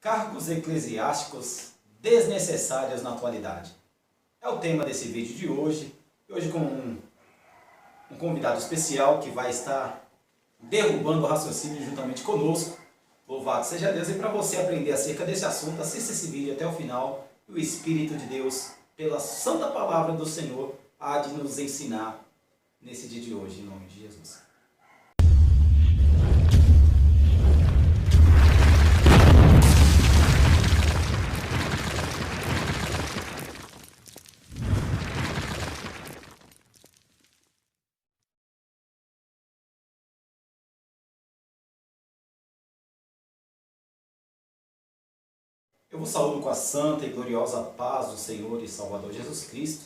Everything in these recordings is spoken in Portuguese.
Cargos eclesiásticos desnecessários na atualidade. É o tema desse vídeo de hoje. E hoje com um convidado especial que vai estar derrubando o raciocínio juntamente conosco. Louvado seja Deus. E para você aprender acerca desse assunto, assista esse vídeo até o final. E o Espírito de Deus, pela santa palavra do Senhor, há de nos ensinar nesse dia de hoje, em nome de Jesus. Eu vos saúdo com a santa e gloriosa paz do Senhor e Salvador Jesus Cristo.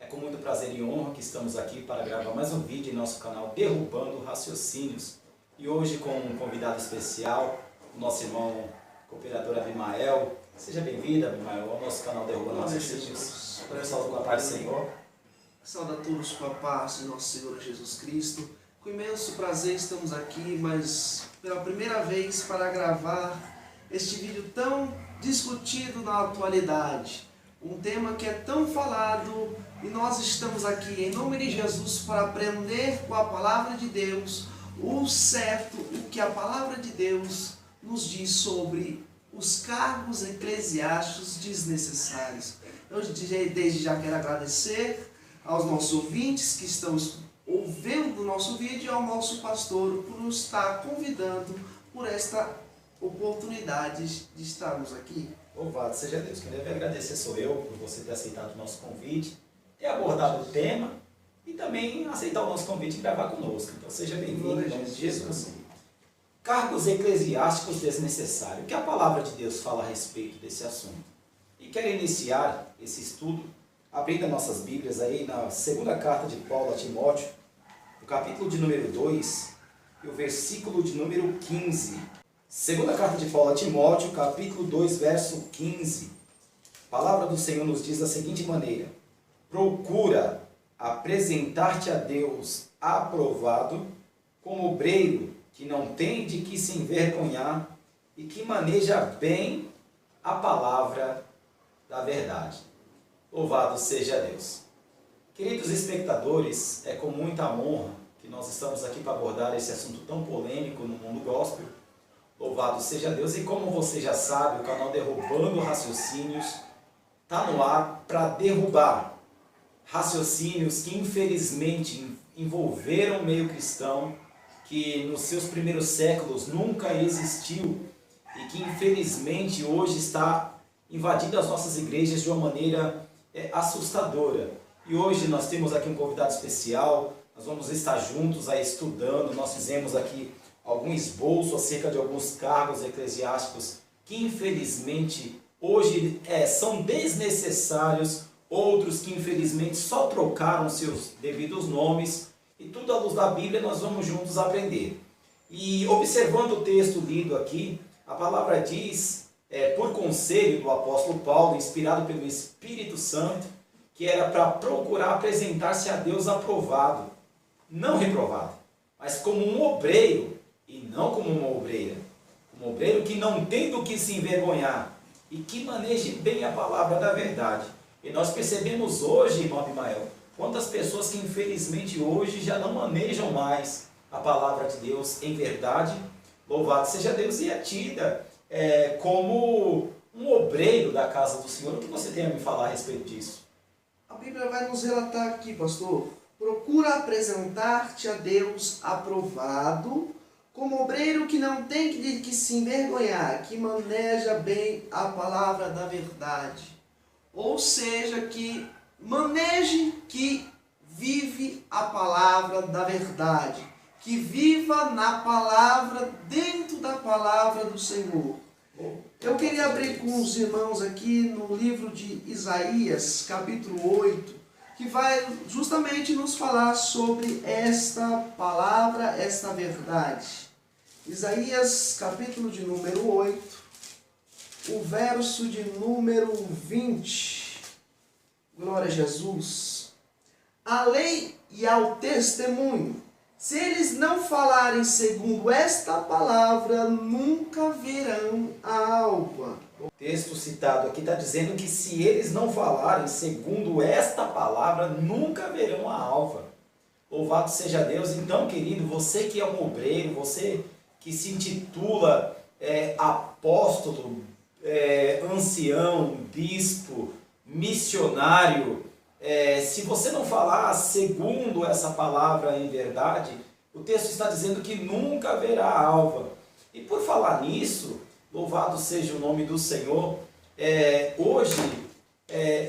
É com muito prazer e honra que estamos aqui para gravar mais um vídeo em nosso canal Derrubando Raciocínios. E hoje com um convidado especial, o nosso irmão cooperador Abimael. Seja bem-vindo, Abimael, ao nosso canal Derrubando Raciocínios. Eu saúdo com a paz do Senhor. Saúdo a todos com a paz de nosso Senhor Jesus Cristo. Com imenso prazer estamos aqui, mas pela primeira vez para gravar este vídeo tão discutido na atualidade. Um tema que é tão falado e nós estamos aqui em nome de Jesus para aprender com a palavra de Deus o certo, o que a palavra de Deus nos diz sobre os cargos eclesiásticos desnecessários. Eu desde já quero agradecer aos nossos ouvintes que estão ouvindo o nosso vídeo e ao nosso pastor por nos estar convidando por esta oportunidade de estarmos aqui. Louvado seja Deus. Quem deve agradecer sou eu por você ter aceitado o nosso convite, ter abordado o tema e também aceitar o nosso convite e gravar conosco. Então seja bem-vindo em nome de Jesus. Cargos eclesiásticos desnecessários. O que a palavra de Deus fala a respeito desse assunto? E quero iniciar esse estudo abrindo as nossas Bíblias aí na segunda carta de Paulo a Timóteo, no capítulo de número 2 e o versículo de número 15. Segunda carta de Paulo a Timóteo, capítulo 2, verso 15. A palavra do Senhor nos diz da seguinte maneira: procura apresentar-te a Deus aprovado, como obreiro que não tem de que se envergonhar e que maneja bem a palavra da verdade. Louvado seja Deus. Queridos espectadores, é com muita honra que nós estamos aqui para abordar esse assunto tão polêmico no mundo gospel. Louvado seja Deus. E como você já sabe, o canal Derrubando Raciocínios está no ar para derrubar raciocínios que infelizmente envolveram o meio cristão, que nos seus primeiros séculos nunca existiu e que infelizmente hoje está invadindo as nossas igrejas de uma maneira assustadora. E hoje nós temos aqui um convidado especial, nós vamos estar juntos aí estudando, nós fizemos aqui algum esboço acerca de alguns cargos eclesiásticos que infelizmente hoje são desnecessários, outros que infelizmente só trocaram seus devidos nomes, e tudo à luz da Bíblia nós vamos juntos aprender. E observando o texto lido aqui, a palavra diz, por conselho do apóstolo Paulo, inspirado pelo Espírito Santo, que era para procurar apresentar-se a Deus aprovado, não reprovado, mas como um obreiro e não como uma obreira. Um obreiro que não tem do que se envergonhar e que maneje bem a palavra da verdade. E nós percebemos hoje, irmão Abimael, quantas pessoas que infelizmente hoje já não manejam mais a palavra de Deus em verdade. Louvado seja Deus, e é tida como um obreiro da casa do Senhor. O que você tem a me falar a respeito disso? A Bíblia vai nos relatar aqui, pastor: procura apresentar-te a Deus aprovado, como obreiro que não tem de que se envergonhar, que maneja bem a palavra da verdade. Ou seja, que maneje, que vive a palavra da verdade, que viva na palavra, dentro da palavra do Senhor. Eu queria abrir com os irmãos aqui no livro de Isaías, capítulo 8, que vai justamente nos falar sobre esta palavra, esta verdade. Isaías, capítulo de número 8, o verso de número 20. Glória a Jesus. A lei e ao testemunho, se eles não falarem segundo esta palavra, nunca verão a alva. citado aqui está dizendo que se eles não falarem segundo esta palavra, nunca verão a alva. Louvado seja Deus. Então, querido, você que é um obreiro, você que se intitula apóstolo, ancião, bispo, missionário, se você não falar segundo essa palavra em verdade, o texto está dizendo que nunca haverá alva. E por falar nisso, louvado seja o nome do Senhor, hoje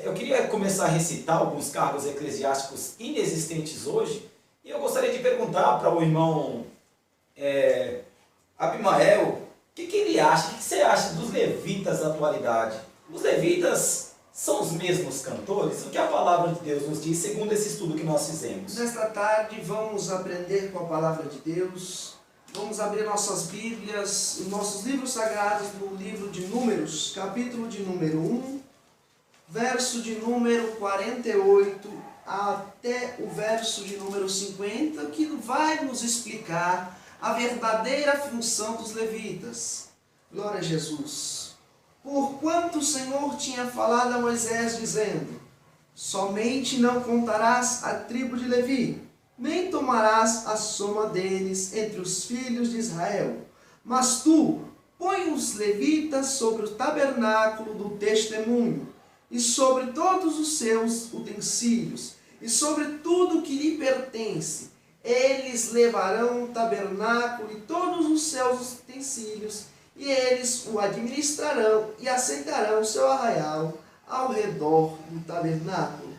eu queria começar a recitar alguns cargos eclesiásticos inexistentes hoje, e eu gostaria de perguntar para o irmão Abimael, o que ele acha, o que você acha dos levitas da atualidade? Os levitas são os mesmos cantores? O que a palavra de Deus nos diz segundo esse estudo que nós fizemos? Nesta tarde vamos aprender com a palavra de Deus. Vamos abrir nossas Bíblias, nossos livros sagrados no livro de Números, capítulo de número 1, verso de número 48 até o verso de número 50, que vai nos explicar a verdadeira função dos levitas. Glória a Jesus. Porquanto o Senhor tinha falado a Moisés, dizendo: somente não contarás a tribo de Levi, nem tomarás a soma deles entre os filhos de Israel. Mas tu põe os levitas sobre o tabernáculo do testemunho, e sobre todos os seus utensílios, e sobre tudo que lhe pertence. Eles levarão o tabernáculo e todos os seus utensílios, e eles o administrarão e aceitarão o seu arraial ao redor do tabernáculo.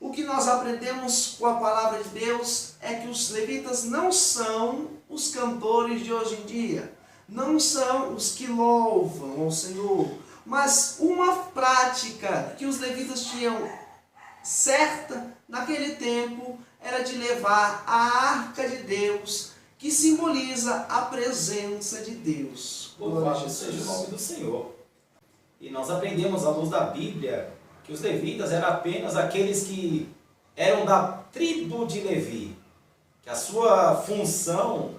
O que nós aprendemos com a palavra de Deus é que os levitas não são os cantores de hoje em dia, não são os que louvam ao Senhor, mas uma prática que os levitas tinham certa naquele tempo era de levar a arca de Deus, que simboliza a presença de Deus. Louvado seja o nome do Senhor. E nós aprendemos à luz da Bíblia que os levitas eram apenas aqueles que eram da tribo de Levi, que a sua função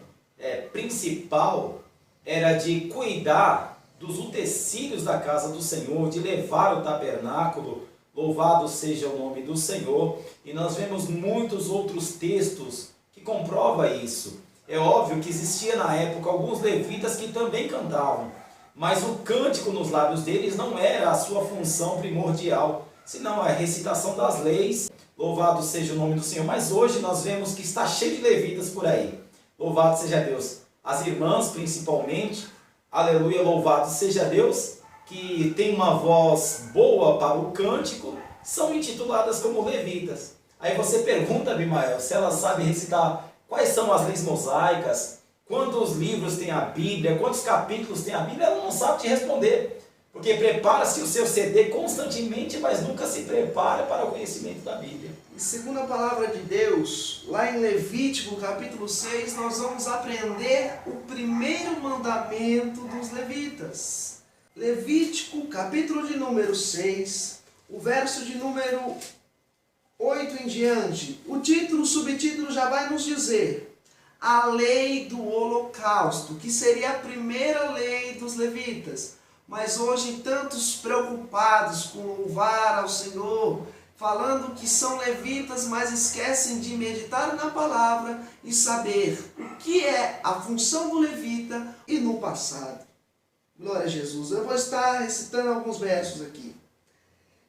principal era de cuidar dos utensílios da casa do Senhor, de levar o tabernáculo. Louvado seja o nome do Senhor. E nós vemos muitos outros textos que comprovam isso. É óbvio que existia na época alguns levitas que também cantavam, mas o cântico nos lábios deles não era a sua função primordial, senão a recitação das leis. Louvado seja o nome do Senhor. Mas hoje nós vemos que está cheio de levitas por aí. Louvado seja Deus. As irmãs principalmente, aleluia, louvado seja Deus, que tem uma voz boa para o cântico, são intituladas como levitas. Aí você pergunta, Abimael, se elas sabem recitar quais são as leis mosaicas, quantos livros tem a Bíblia, quantos capítulos tem a Bíblia, ela não sabe te responder. Porque prepara-se o seu CD constantemente, mas nunca se prepara para o conhecimento da Bíblia. E segundo a palavra de Deus, lá em Levítico, capítulo 6, nós vamos aprender o primeiro mandamento dos levitas. Levítico, capítulo de número 6, o verso de número 8 em diante. O título, o subtítulo já vai nos dizer: a lei do holocausto, que seria a primeira lei dos levitas. Mas hoje tantos preocupados com louvar ao Senhor, falando que são levitas, mas esquecem de meditar na palavra e saber o que é a função do levita e no passado. Glória a Jesus. Eu vou estar recitando alguns versos aqui.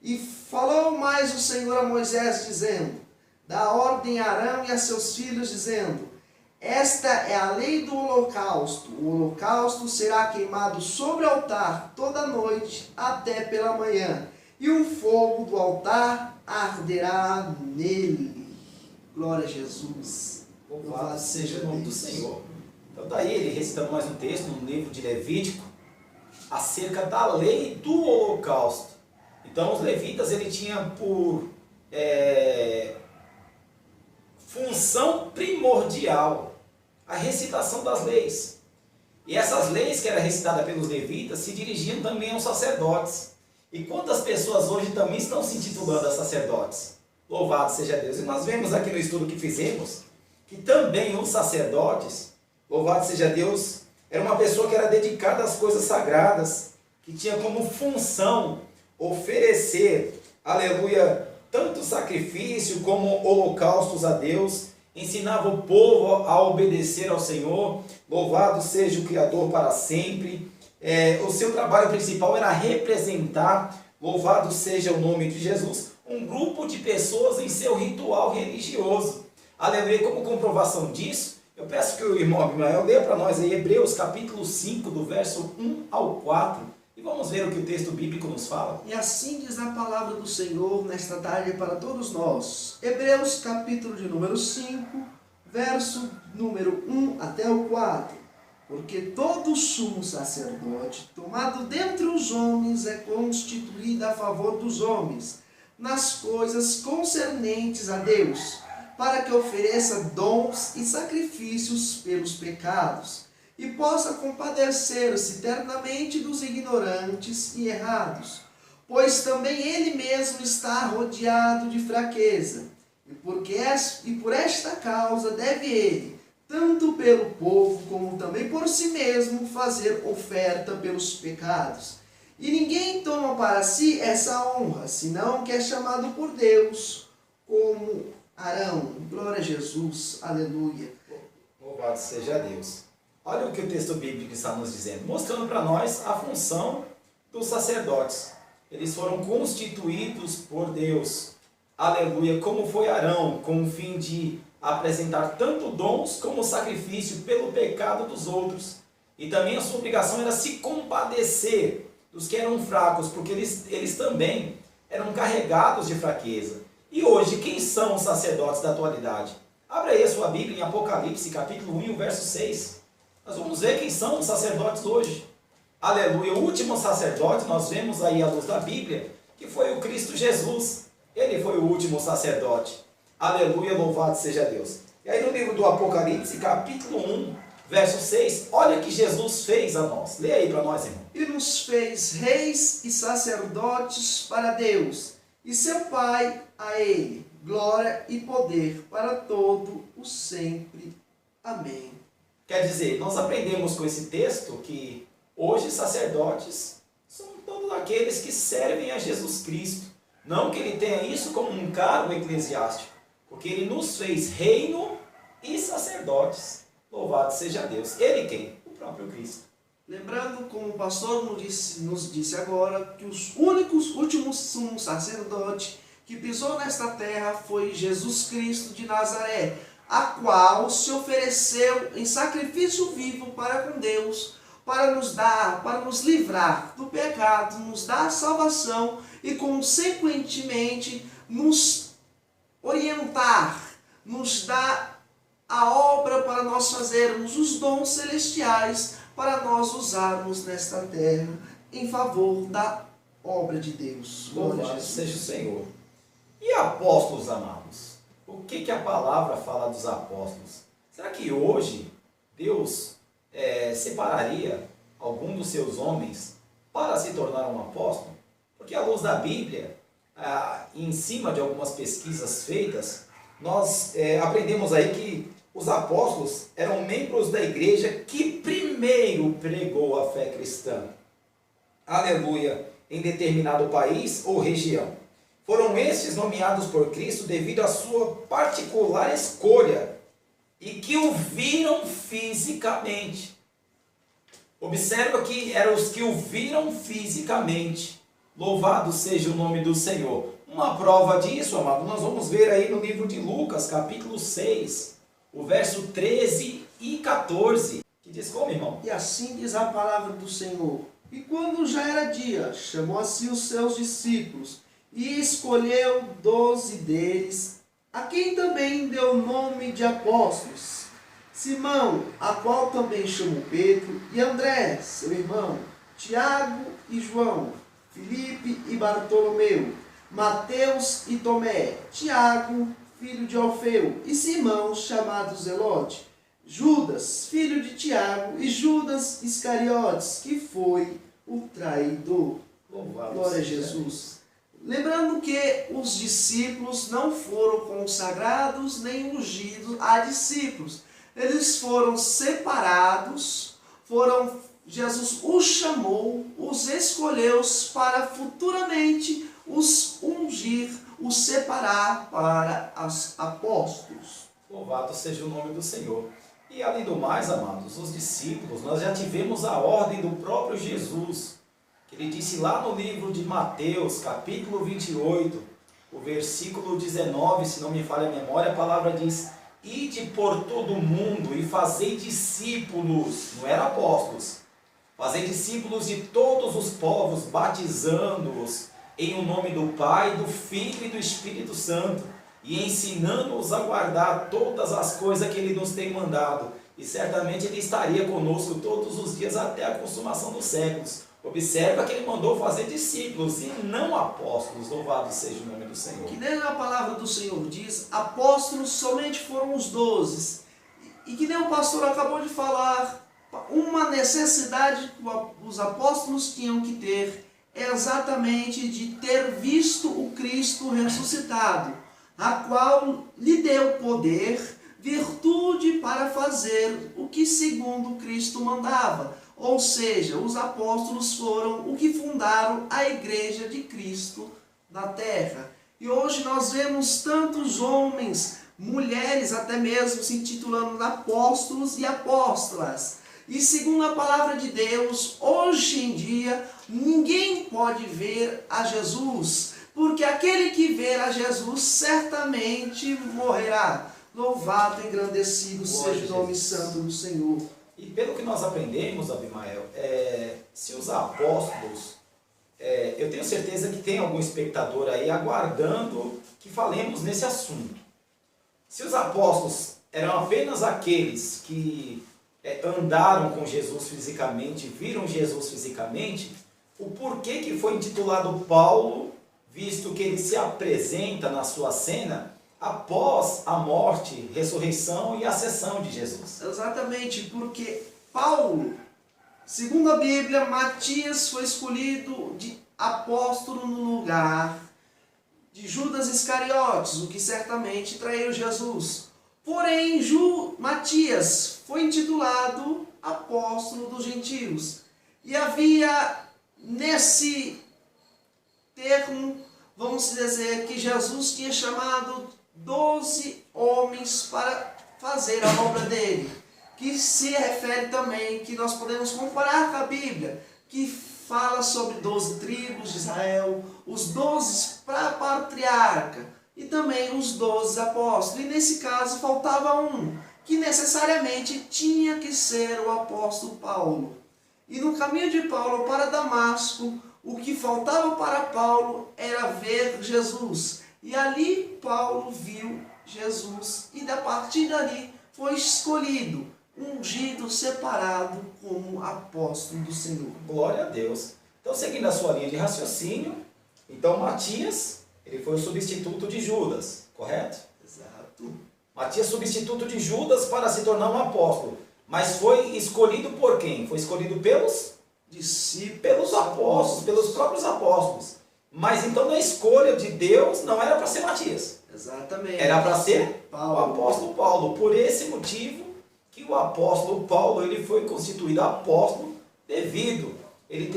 E falou mais o Senhor a Moisés, dizendo: dá ordem a Arão e a seus filhos, dizendo: esta é a lei do holocausto. O holocausto será queimado sobre o altar toda noite até pela manhã, e o fogo do altar arderá nele. Glória a Jesus. Louvado seja o nome do Senhor. Então daí ele recitando mais um texto no livro de Levítico acerca da lei do holocausto. Então os levitas ele tinha por função primordial a recitação das leis. E essas leis que eram recitadas pelos levitas se dirigiam também aos sacerdotes. E quantas pessoas hoje também estão se intitulando a sacerdotes? Louvado seja Deus. E nós vemos aqui no estudo que fizemos que também os sacerdotes, louvado seja Deus, era uma pessoa que era dedicada às coisas sagradas, que tinha como função oferecer, aleluia, tanto sacrifício como holocaustos a Deus, ensinava o povo a obedecer ao Senhor, louvado seja o Criador para sempre. O seu trabalho principal era representar, louvado seja o nome de Jesus, um grupo de pessoas em seu ritual religioso. Aleluia, como comprovação disso, eu peço que o irmão Abimael leia para nós aí Hebreus capítulo 5, do verso 1 ao 4, e vamos ver o que o texto bíblico nos fala. E assim diz a palavra do Senhor nesta tarde para todos nós. Hebreus capítulo de número 5, verso número 1 até o 4. Porque todo sumo sacerdote, tomado dentre os homens, é constituído a favor dos homens, nas coisas concernentes a Deus, para que ofereça dons e sacrifícios pelos pecados, e possa compadecer-se eternamente dos ignorantes e errados, pois também ele mesmo está rodeado de fraqueza, e por esta causa deve ele, tanto pelo povo como também por si mesmo, fazer oferta pelos pecados. E ninguém toma para si essa honra, senão que é chamado por Deus, como Arão. Glória a Jesus, aleluia. Louvado seja Deus. Olha o que o texto bíblico está nos dizendo, mostrando para nós a função dos sacerdotes. Eles foram constituídos por Deus, aleluia, como foi Arão, com o fim de apresentar tanto dons como sacrifício pelo pecado dos outros. E também a sua obrigação era se compadecer dos que eram fracos, porque eles também eram carregados de fraqueza. E hoje, quem são os sacerdotes da atualidade? Abra aí a sua Bíblia em Apocalipse, capítulo 1, e o verso 6. Nós vamos ver quem são os sacerdotes hoje. Aleluia, o último sacerdote, nós vemos aí à luz da Bíblia, que foi o Cristo Jesus. Ele foi o último sacerdote. Aleluia, louvado seja Deus. E aí no livro do Apocalipse, capítulo 1, verso 6, olha o que Jesus fez a nós. Leia aí para nós, irmão. E nos fez reis e sacerdotes para Deus, e seu Pai a ele, glória e poder para todo o sempre. Amém. Quer dizer, nós aprendemos com esse texto que hoje sacerdotes são todos aqueles que servem a Jesus Cristo. Não que ele tenha isso como um cargo eclesiástico, porque ele nos fez reino e sacerdotes. Louvado seja Deus. Ele quem? O próprio Cristo. Lembrando, como o pastor nos disse agora, que os últimos sumo sacerdote que pisou nesta terra foi Jesus Cristo de Nazaré, a qual se ofereceu em sacrifício vivo para com Deus, para nos livrar do pecado, nos dar a salvação e consequentemente nos orientar, nos dar a obra para nós fazermos os dons celestiais para nós usarmos nesta terra em favor da obra de Deus. Louvado seja o Senhor. E apóstolos amados? O que a palavra fala dos apóstolos? Será que hoje Deus separaria algum dos seus homens para se tornar um apóstolo? Porque à luz da Bíblia, em cima de algumas pesquisas feitas, nós aprendemos aí que os apóstolos eram membros da igreja que primeiro pregou a fé cristã. Aleluia! Em determinado país ou região. Foram estes nomeados por Cristo devido à sua particular escolha e que o viram fisicamente. Observa que eram os que o viram fisicamente. Louvado seja o nome do Senhor. Uma prova disso, amado, nós vamos ver aí no livro de Lucas, capítulo 6, o verso 13 e 14, que diz como, irmão? E assim diz a palavra do Senhor. E quando já era dia, chamou a si os seus discípulos e escolheu 12 deles, a quem também deu o nome de apóstolos. Simão, a qual também chamou Pedro, e André, seu irmão, Tiago e João, Filipe e Bartolomeu, Mateus e Tomé, Tiago, filho de Alfeu, e Simão, chamado Zelote, Judas, filho de Tiago, e Judas Iscariotes, que foi o traidor. Louvado Glória a seja Jesus. Lembrando que os discípulos não foram consagrados nem ungidos a discípulos. Eles foram separados, foram Jesus os chamou, os escolheu para futuramente os ungir, os separar para os apóstolos. Louvado seja o nome do Senhor. E além do mais, amados, os discípulos, nós já tivemos a ordem do próprio Jesus, que ele disse lá no livro de Mateus, capítulo 28, o versículo 19, se não me falha a memória, a palavra diz: ide por todo o mundo e fazei discípulos, não era apóstolos, fazei discípulos de todos os povos, batizando-os em o nome do Pai, do Filho e do Espírito Santo, e ensinando-os a guardar todas as coisas que Ele nos tem mandado. E certamente Ele estaria conosco todos os dias até a consumação dos séculos. Observa que Ele mandou fazer discípulos e não apóstolos. Louvado seja o nome do Senhor. Que nem a palavra do Senhor diz, apóstolos somente foram os 12. E que nem o pastor acabou de falar, uma necessidade que os apóstolos tinham que ter é exatamente de ter visto o Cristo ressuscitado, a qual lhe deu poder, virtude para fazer o que segundo Cristo mandava. Ou seja, os apóstolos foram o que fundaram a igreja de Cristo na terra. E hoje nós vemos tantos homens, mulheres até mesmo se intitulando apóstolos e apóstolas. E segundo a palavra de Deus, hoje em dia, ninguém pode ver a Jesus, porque aquele que ver a Jesus certamente morrerá. Louvado e engrandecido seja o nome santo do Senhor. E pelo que nós aprendemos, Abimael, se os apóstolos, eu tenho certeza que tem algum espectador aí aguardando que falemos nesse assunto. Se os apóstolos eram apenas aqueles que andaram com Jesus fisicamente, viram Jesus fisicamente, o porquê que foi intitulado Paulo, visto que ele se apresenta na sua cena após a morte, ressurreição e ascensão de Jesus? Exatamente, porque Paulo, segundo a Bíblia, Matias foi escolhido de apóstolo no lugar de Judas Iscariotes, o que certamente traiu Jesus. Porém, Matias foi intitulado apóstolo dos gentios. E havia nesse termo, vamos dizer, que Jesus tinha chamado 12 homens para fazer a obra dele, que se refere também, que nós podemos comparar com a Bíblia, que fala sobre 12 tribos de Israel, os 12 patriarcas e também os 12 apóstolos. E nesse caso faltava um, que necessariamente tinha que ser o apóstolo Paulo. E no caminho de Paulo para Damasco, o que faltava para Paulo era ver Jesus. E ali Paulo viu Jesus e a partir dali foi escolhido, ungido, separado como apóstolo do Senhor. Glória a Deus. Então, seguindo a sua linha de raciocínio, então Matias, ele foi o substituto de Judas, correto? Exato. Matias, substituto de Judas para se tornar um apóstolo. Mas foi escolhido por quem? Foi escolhido pelos discípulos, pelos apóstolos, pelos próprios apóstolos. Mas então na escolha de Deus não era para ser Matias. Exatamente. Era para ser Paulo. O apóstolo Paulo. Por esse motivo que o apóstolo Paulo ele foi constituído apóstolo devido ele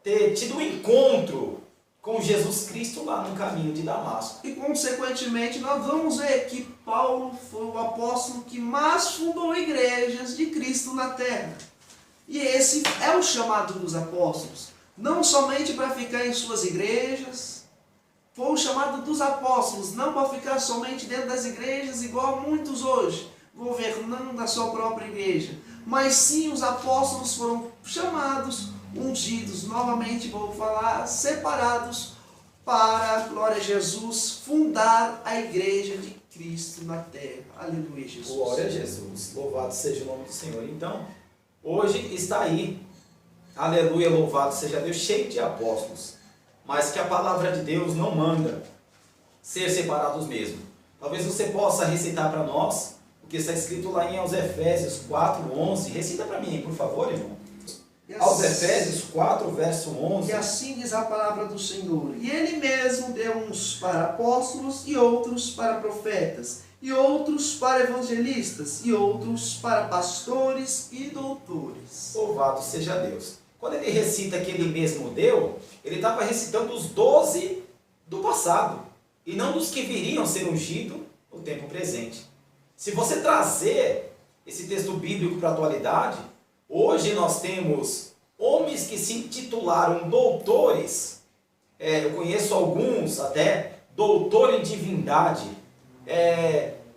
ter tido um encontro com Jesus Cristo lá no caminho de Damasco. E consequentemente nós vamos ver que Paulo foi o apóstolo que mais fundou igrejas de Cristo na terra. E esse é o chamado dos apóstolos. Não somente para ficar em suas igrejas, foi o chamado dos apóstolos, não para ficar somente dentro das igrejas, igual a muitos hoje, governando a sua própria igreja. Mas sim, os apóstolos foram chamados, ungidos, novamente vou falar, separados para, glória a Jesus, fundar a igreja de Cristo na terra. Aleluia, Jesus. Glória a Jesus. Louvado seja o nome do Senhor. Então, hoje está aí, aleluia, louvado seja Deus, cheio de apóstolos, mas que a palavra de Deus não manda ser separados mesmo. Talvez você possa recitar para nós o que está escrito lá em aos Efésios 4:11. Recita para mim, por favor, irmão. Aos Efésios 4, verso 11. E assim diz a palavra do Senhor. E ele mesmo deu uns para apóstolos e outros para profetas, e outros para evangelistas, e outros para pastores e doutores. Louvado seja Deus. Quando ele recita que ele mesmo deu, ele estava recitando os 12 do passado, e não dos que viriam ser ungidos no tempo presente. Se você trazer esse texto bíblico para a atualidade, hoje nós temos homens que se intitularam doutores, eu conheço alguns até, doutor em divindade,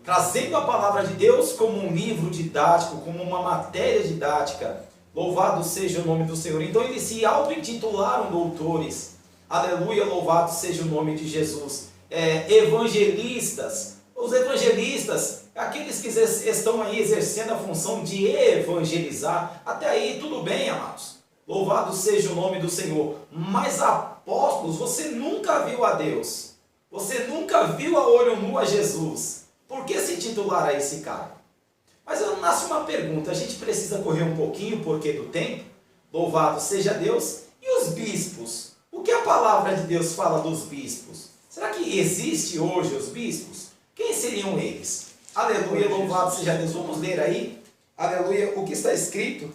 trazendo a palavra de Deus como um livro didático, como uma matéria didática. Louvado seja o nome do Senhor. Então eles se auto-intitularam doutores. Aleluia, louvado seja o nome de Jesus. Evangelistas. Os evangelistas, aqueles que estão aí exercendo a função de evangelizar. Até aí tudo bem, amados. Louvado seja o nome do Senhor. Mas apóstolos, você nunca viu a Deus. Você nunca viu a olho nu a Jesus. Por que se titular a esse cara? Mas nasce uma pergunta, a gente precisa correr um pouquinho porque do tempo. Louvado seja Deus. E os bispos? O que a palavra de Deus fala dos bispos? Será que existe hoje os bispos? Quem seriam eles? Aleluia, louvado seja Deus. Vamos ler aí, aleluia, o que está escrito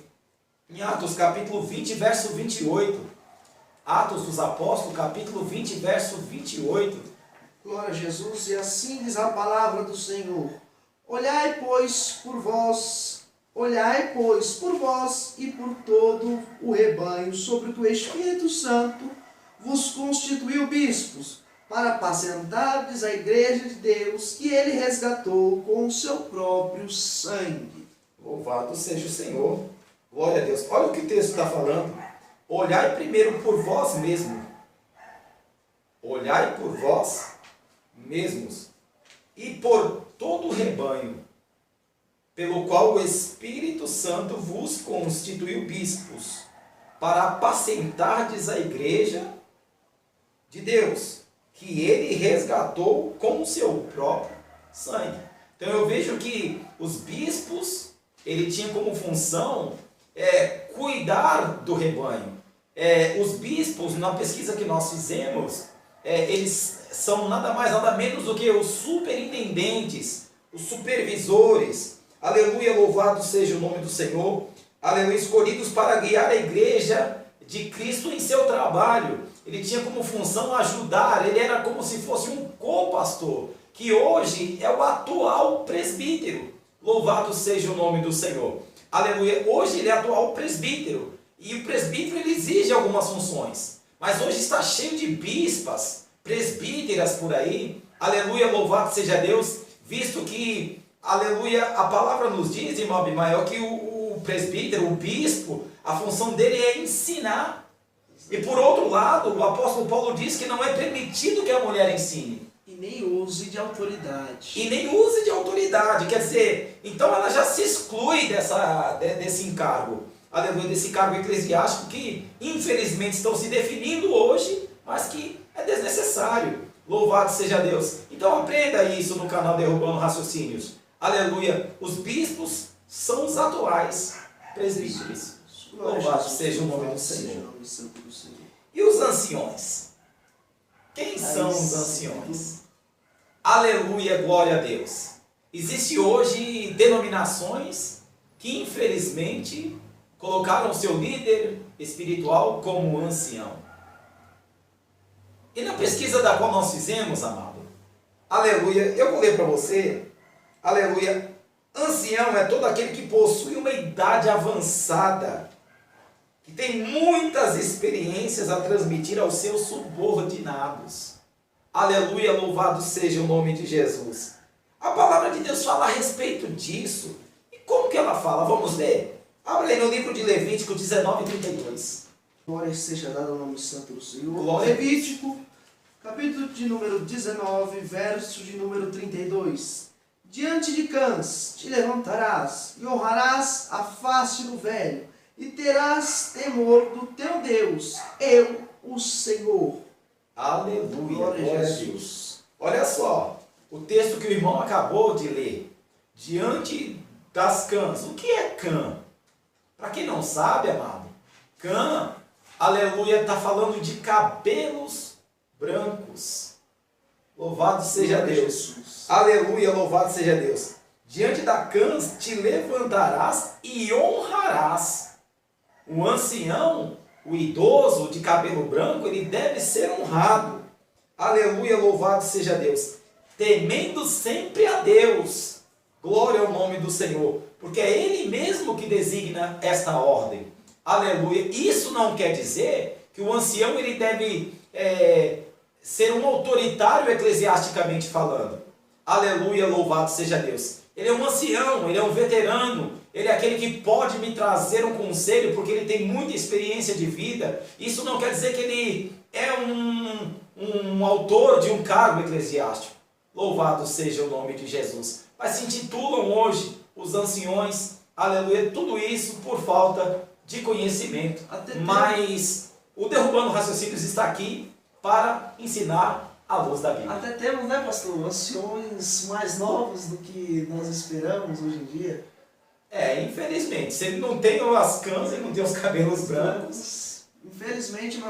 em Atos capítulo 20, verso 28. Atos dos Apóstolos, capítulo 20, verso 28. Glória a Jesus, e assim diz a palavra do Senhor. Olhai, pois, por vós e por todo o rebanho, sobre que o Espírito Santo vos constituiu bispos, para apacentardes a igreja de Deus, que ele resgatou com o seu próprio sangue. Louvado seja o Senhor. Glória a Deus. Olha o que o texto está falando. Olhai primeiro por vós mesmos. Olhai por vós mesmos e por todo o rebanho, pelo qual o Espírito Santo vos constituiu bispos, para apacentardes a igreja de Deus, que ele resgatou com o seu próprio sangue. Então eu vejo que os bispos, ele tinha como função cuidar do rebanho. Os bispos, na pesquisa que nós fizemos, eles são nada mais, nada menos do que os superintendentes, os supervisores, aleluia, louvado seja o nome do Senhor, aleluia, escolhidos para guiar a igreja de Cristo em seu trabalho. Ele tinha como função ajudar, ele era como se fosse um co-pastor, que hoje é o atual presbítero. Louvado seja o nome do Senhor. Aleluia, hoje ele é atual presbítero, e o presbítero ele exige algumas funções, mas hoje está cheio de bispas, presbíteras por aí, aleluia, louvado seja Deus, visto que, aleluia, a palavra nos diz, irmão Abimael, que o presbítero, o bispo, a função dele é ensinar. E por outro lado, o apóstolo Paulo diz que não é permitido que a mulher ensine. E nem use de autoridade. E nem use de autoridade, quer dizer, então ela já se exclui desse encargo. Aleluia, desse cargo eclesiástico que infelizmente estão se definindo hoje, mas que é desnecessário. Louvado seja Deus. Então aprenda isso no canal Derrubando Raciocínios. Aleluia, os bispos são os atuais presbíteros. Louvado seja o nome do Senhor. E os anciões? Quem são os anciões? Aleluia, glória a Deus. Existem hoje denominações que infelizmente colocaram o seu líder espiritual como ancião. E na pesquisa da qual nós fizemos, amado, aleluia, eu vou ler para você, aleluia, ancião é todo aquele que possui uma idade avançada, que tem muitas experiências a transmitir aos seus subordinados. Aleluia, louvado seja o nome de Jesus. A palavra de Deus fala a respeito disso. E como que ela fala? Vamos ler. Abra aí no livro de Levítico 19:32. Glória seja dada ao nome santo do Senhor. Glória. Levítico, capítulo de número 19, verso de número 32. Diante de cães te levantarás e honrarás a face do velho, e terás temor do teu Deus, eu, o Senhor. Aleluia, Glória glória a Deus. Olha só, o texto que o irmão acabou de ler. Diante das cãs. O que é cã? Para quem não sabe, amado, cã, aleluia, está falando de cabelos brancos. Louvado seja Glória a Deus. Jesus. Aleluia, louvado seja Deus. Diante da cãs te levantarás e honrarás. O ancião, o idoso de cabelo branco, ele deve ser honrado. Aleluia, louvado seja Deus. Temendo sempre a Deus. Glória ao nome do Senhor. Porque é Ele mesmo que designa esta ordem. Aleluia. Isso não quer dizer que o ancião ele deve ser um autoritário eclesiasticamente falando. Aleluia, louvado seja Deus. Ele é um ancião, ele é um veterano, ele é aquele que pode me trazer um conselho porque ele tem muita experiência de vida. Isso não quer dizer que ele é um autor de um cargo eclesiástico. Louvado seja o nome de Jesus. Mas se intitulam hoje os anciões, aleluia, tudo isso por falta de conhecimento. Mas o Derrubando Raciocínios está aqui para ensinar a luz da Bíblia. Até temos, né, pastor, anciões mais novos do que nós esperamos hoje em dia. Infelizmente, se ele não tem as cãs, ele não tem os cabelos brancos. Infelizmente,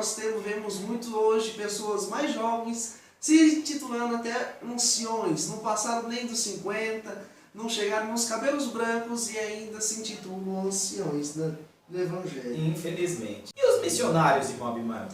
vemos muito hoje pessoas mais jovens se titulando até anciões, não passaram nem dos 50, não chegaram nos cabelos brancos e ainda se intitulam anciões do Evangelho. Infelizmente. E os missionários, irmão Abimael?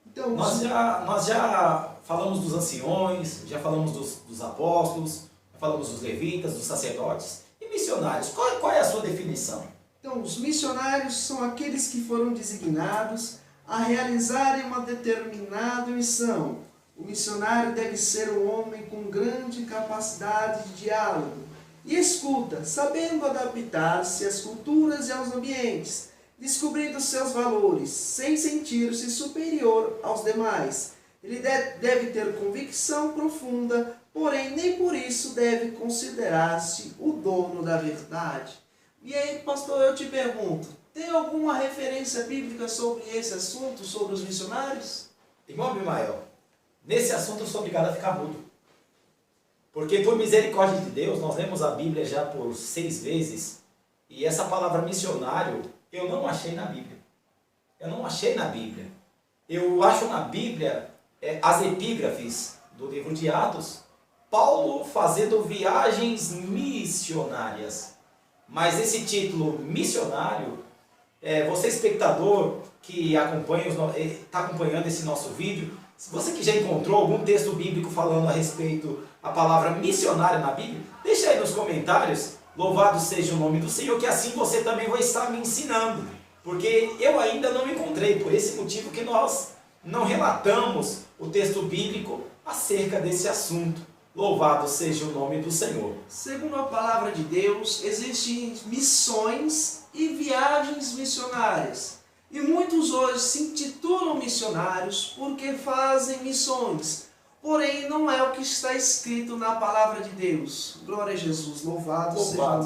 Então, nós já falamos dos anciões, já falamos dos apóstolos, já falamos dos levitas, dos sacerdotes. E missionários, qual é a sua definição? Então, os missionários são aqueles que foram designados a realizarem uma determinada missão. O missionário deve ser um homem com grande capacidade de diálogo e escuta, sabendo adaptar-se às culturas e aos ambientes, descobrindo seus valores, sem sentir-se superior aos demais. Ele deve ter convicção profunda, porém nem por isso deve considerar-se o dono da verdade. E aí, pastor, eu te pergunto, tem alguma referência bíblica sobre esse assunto, sobre os missionários? Irmão Abimael, nesse assunto eu sou obrigado a ficar mudo. Porque por misericórdia de Deus, nós lemos a Bíblia já por 6 vezes, e essa palavra missionário eu não achei na Bíblia. Eu não achei na Bíblia. Eu acho na Bíblia as epígrafes do livro de Atos, Paulo fazendo viagens missionárias. Mas esse título missionário, você espectador que está acompanhando esse nosso vídeo, se você que já encontrou algum texto bíblico falando a respeito da palavra missionário na Bíblia, deixa aí nos comentários, louvado seja o nome do Senhor, que assim você também vai estar me ensinando. Porque eu ainda não encontrei, por esse motivo que nós não relatamos o texto bíblico acerca desse assunto. Louvado seja o nome do Senhor. Segundo a palavra de Deus, existem missões e viagens missionárias. E muitos hoje se intitulam missionários porque fazem missões. Porém, não é o que está escrito na palavra de Deus. Glória a Jesus, louvado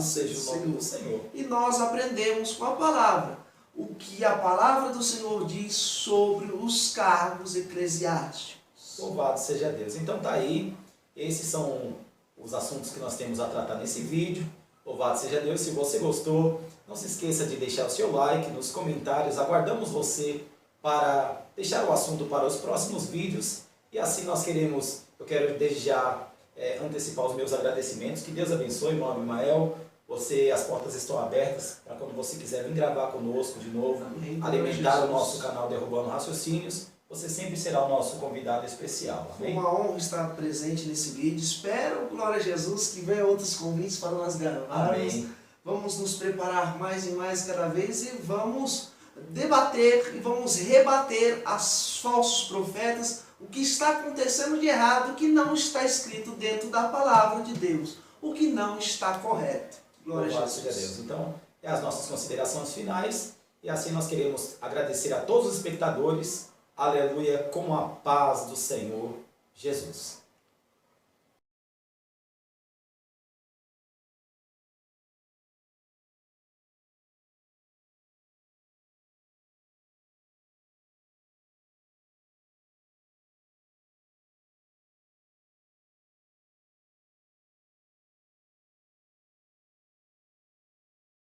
seja o nome do Senhor. E nós aprendemos com a palavra o que a palavra do Senhor diz sobre os cargos eclesiásticos. Louvado seja Deus. Então tá aí, esses são os assuntos que nós temos a tratar nesse vídeo. Louvado seja Deus. Se você gostou, não se esqueça de deixar o seu like nos comentários. Aguardamos você para deixar o assunto para os próximos vídeos. E assim eu quero desde já antecipar os meus agradecimentos. Que Deus abençoe, irmão Abimael. As portas estão abertas para quando você quiser vir gravar conosco de novo, amém, alimentar o nosso canal Derrubando Raciocínios. Você sempre será o nosso convidado especial. Amém? Foi uma honra estar presente nesse vídeo. Espero, glória a Jesus, que venham outros convites para nós gravarmos. Amém. Vamos nos preparar mais e mais cada vez e vamos debater e vamos rebater os falsos profetas, o que está acontecendo de errado, que não está escrito dentro da palavra de Deus, o que não está correto. Glória a Jesus. Então, as nossas considerações finais, e assim nós queremos agradecer a todos os espectadores, aleluia, com a paz do Senhor Jesus.